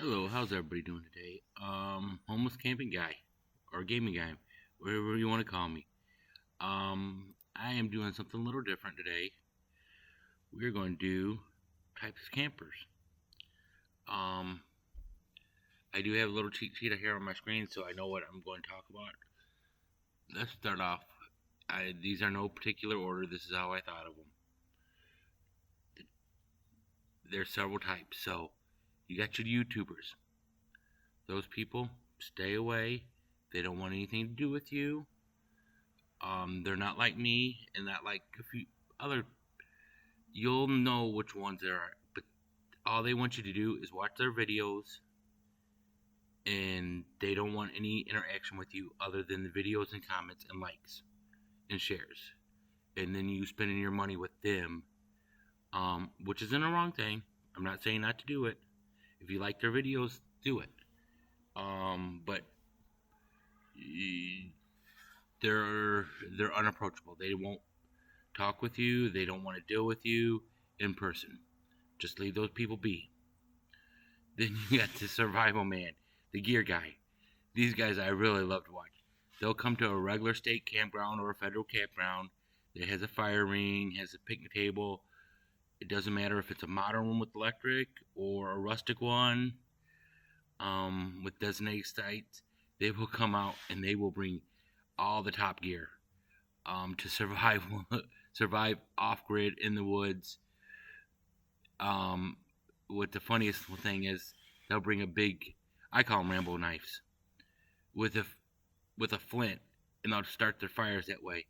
Hello, how's everybody doing today? Homeless camping guy or gaming guy, whatever you want to call me. I am doing something a little different today. We're going to do types of campers. Um, I do have a little cheat sheet here on my screen, so I know what I'm going to talk about. Let's start off. These are no particular order. This is how I thought of them. There's several types. So you got your YouTubers. Those people, stay away. They don't want anything to do with you. They're not like me and not like a few other. You'll know which ones there are, but all they want you to do is watch their videos, and they don't want any interaction with you other than the videos and comments and likes and shares. And then you spending your money with them, which isn't a wrong thing. I'm not saying not to do it. If you like their videos, do it. But they're unapproachable. They won't talk with you. They don't want to deal with you in person. Just leave those people be. Then you got the survival man, the gear guy. These guys I really love to watch. They'll come to a regular state campground or a federal campground that has a fire ring, has a picnic table. It doesn't matter if it's a modern one with electric or a rustic one with designated sites. They will come out and they will bring all the top gear to survive off grid in the woods. What the funniest thing is, they'll bring a big, I call them Rambo knives, with a flint, and they'll start their fires that way.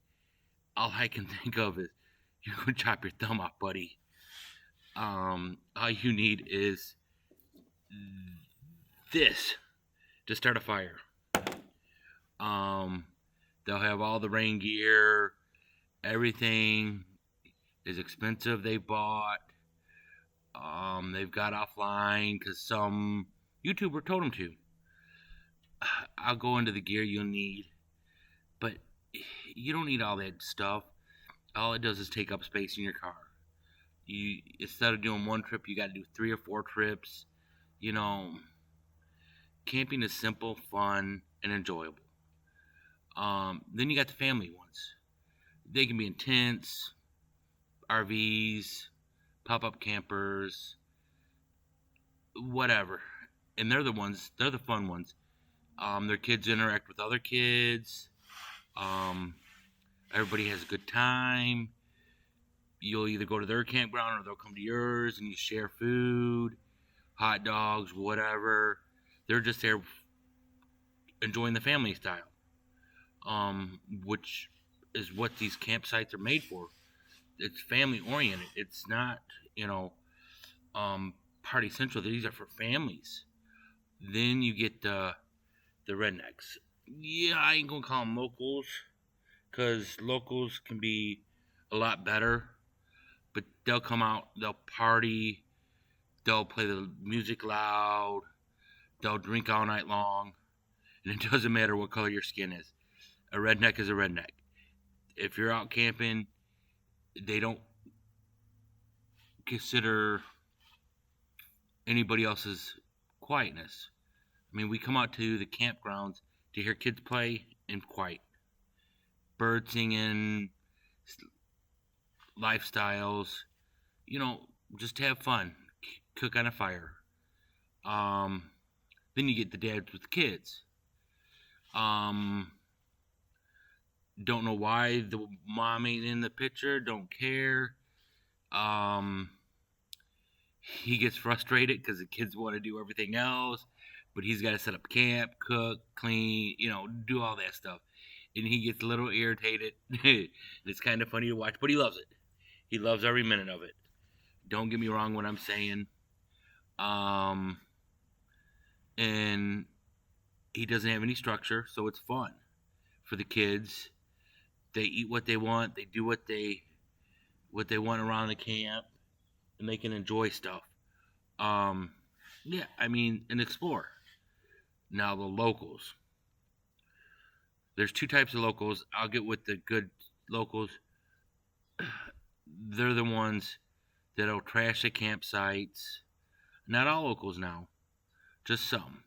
All I can think of is, you're gonna chop your thumb off, buddy. All you need is this to start a fire. They'll have all the rain gear, everything is expensive they bought. They've got offline because some YouTuber told them to. I'll go into the gear you'll need, but you don't need all that stuff. All it does is take up space in your car. You, instead of doing one trip, you got to do 3 or 4 trips. You know, camping is simple, fun, and enjoyable. Then you got the family ones. They can be in tents, RVs, pop-up campers, whatever. And they're the fun ones. Their kids interact with other kids. Everybody has a good time. You'll either go to their campground or they'll come to yours, and you share food, hot dogs, whatever. They're just there enjoying the family style, which is what these campsites are made for. It's family oriented. It's not, party central. These are for families. Then you get the rednecks. Yeah, I ain't gonna call them locals, because locals can be a lot better. But they'll come out, they'll party, they'll play the music loud, they'll drink all night long, and it doesn't matter what color your skin is. A redneck is a redneck. If you're out camping, they don't consider anybody else's quietness. I mean, we come out to the campgrounds to hear kids play and quiet. Birds singing, lifestyles, just have fun, cook on a fire. Then you get the dads with the kids. Don't know why the mom ain't in the picture, don't care. He gets frustrated because the kids want to do everything else, but he's got to set up camp, cook, clean, do all that stuff. And he gets a little irritated. It's kind of funny to watch, but he loves it. He loves every minute of it. Don't get me wrong when I'm saying. And he doesn't have any structure, so it's fun for the kids. They eat what they want. They do what they want around the camp, and they can enjoy stuff. And explore. Now the locals. There's 2 types of locals. I'll get with the good locals. They're the ones that'll trash the campsites. Not all locals now. Just some.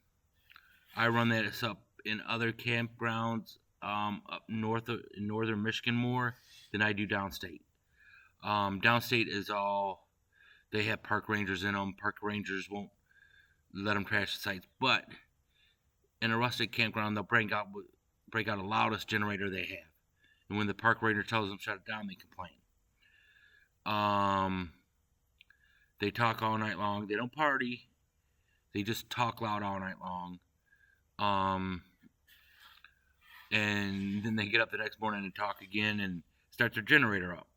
I run that up in other campgrounds up north of in northern Michigan more than I do downstate. Downstate is all they have park rangers in them. Park rangers won't let them trash the sites, but in a rustic campground, they'll break out the loudest generator they have, and when the park ranger tells them to shut it down, they complain. They talk all night long. They don't party. They just talk loud all night long. And then they get up the next morning and talk again and start their generator up.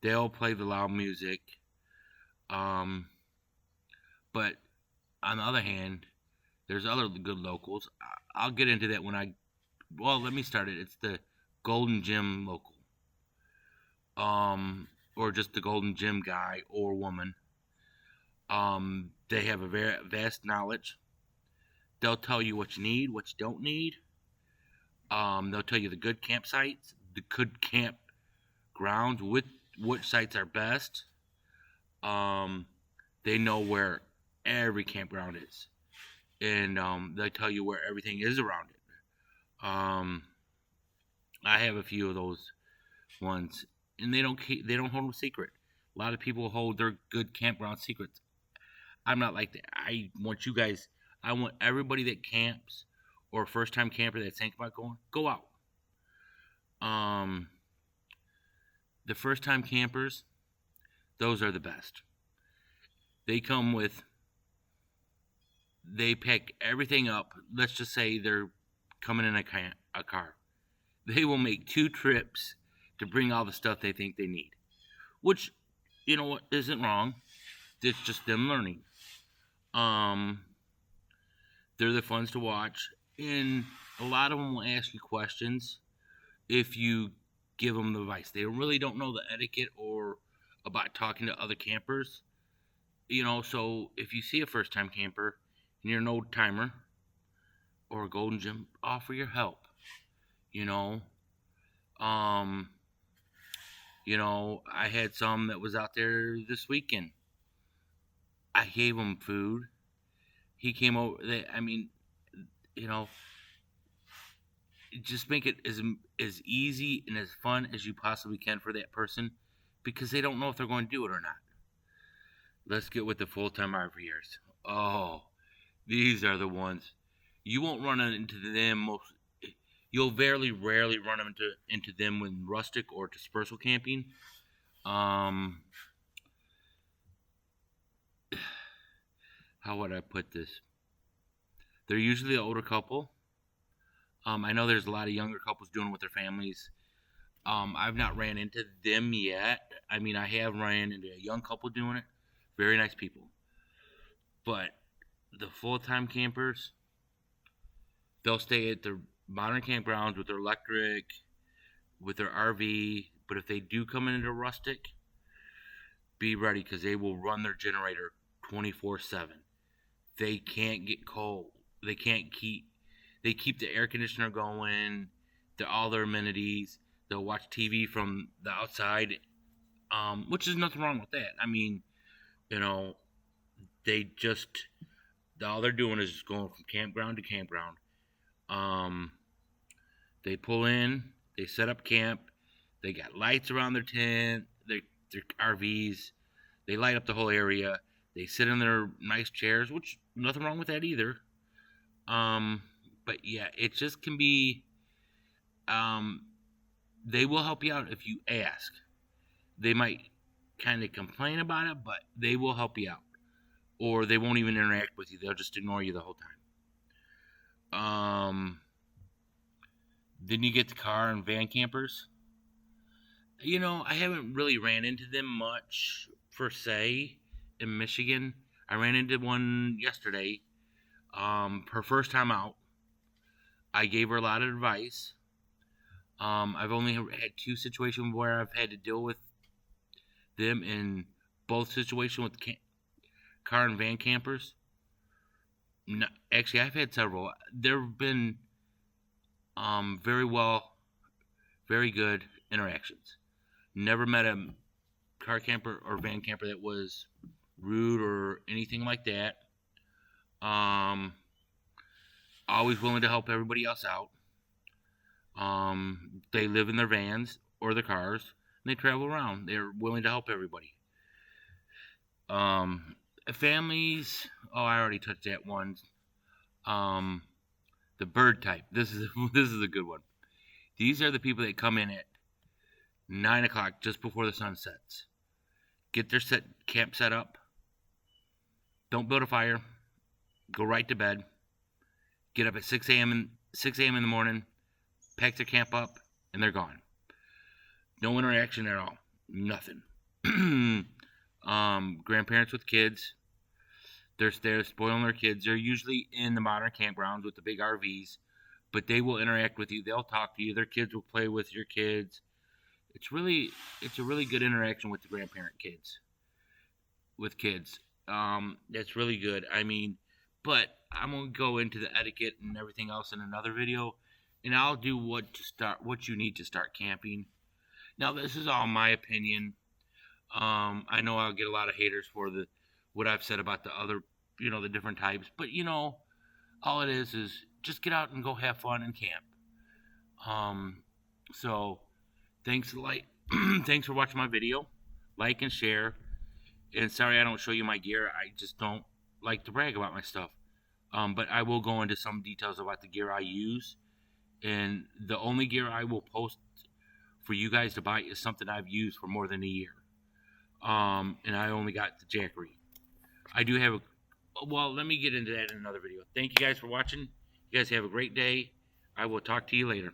They'll play the loud music. But on the other hand, there's other good locals. I'll get into that when let me start it. It's the Golden Gym local. Or just the Golden Gym guy or woman. They have a very vast knowledge. They'll tell you what you need, what you don't need. They'll tell you the good campsites, the good campgrounds, which sites are best. They know where every campground is, and they tell you where everything is around it. I have a few of those ones, and they don't hold them secret. A lot of people hold their good campground secrets. I'm not like that. I want everybody that camps or a first-time camper that's thinking about going, go out. The first-time campers, those are the best. They pack everything up. Let's just say they're coming in a car. They will make 2 trips to bring all the stuff they think they need, which, you know what, isn't wrong. It's just them learning. They're the ones to watch, and a lot of them will ask you questions if you give them the advice. They really don't know the etiquette or about talking to other campers. So if you see a first-time camper and you're an old timer or a Golden Gym, offer your help. I had some that was out there this weekend. I gave him food. He came over. Just make it as easy and as fun as you possibly can for that person, because they don't know if they're going to do it or not. Let's get with the full-time RVers. Oh, these are the ones. You won't run into them you'll very rarely run into them when rustic or dispersal camping. How would I put this? They're usually an older couple. I know there's a lot of younger couples doing it with their families. I've not ran into them yet. I have ran into a young couple doing it. Very nice people. But the full-time campers, they'll stay at their modern campgrounds with their electric, with their RV. But if they do come into rustic, be ready, because they will run their generator 24/7. They can't get cold. They keep the air conditioner going. All their amenities. They'll watch TV from the outside, which is nothing wrong with that. They just, all they're doing is just going from campground to campground. They pull in, they set up camp, they got lights around their tent, their RVs, they light up the whole area, they sit in their nice chairs, which nothing wrong with that either. But yeah, it just can be, they will help you out if you ask. They might kind of complain about it, but they will help you out. Or they won't even interact with you. They'll just ignore you the whole time. Then you get the car and van campers. I haven't really ran into them much, per se, in Michigan. I ran into one yesterday. Her first time out. I gave her a lot of advice. I've only had 2 situations where I've had to deal with them, in both situations with car and van campers. No, actually, I've had several. There have been very good interactions. Never met a car camper or van camper that was rude or anything like that. Always willing to help everybody else out. They live in their vans or their cars, and they travel around. They're willing to help everybody. Families. Oh, I already touched that one. The bird type. This is a good one. These are the people that come in at 9 o'clock just before the sun sets. Get their camp set up. Don't build a fire. Go right to bed. Get up at 6 a.m. in the morning. Pack their camp up, and they're gone. No interaction at all. Nothing. Grandparents with kids. They're spoiling their kids. They're usually in the modern campgrounds with the big RVs, but they will interact with you. They'll talk to you. Their kids will play with your kids. It's a really good interaction with the grandparent kids. With kids. That's really good. I mean, but I'm gonna go into the etiquette and everything else in another video, and I'll do what you need to start camping. Now, this is all my opinion. I know I'll get a lot of haters for what I've said about the other, the different types, but all it is just get out and go have fun and camp. So thanks for watching my video. Like and share. And sorry I don't show you my gear. I just don't like to brag about my stuff. But I will go into some details about the gear I use. And the only gear I will post for you guys to buy is something I've used for more than a year. And I only got the Jackery. I do have let me get into that in another video. Thank you guys for watching. You guys have a great day. I will talk to you later.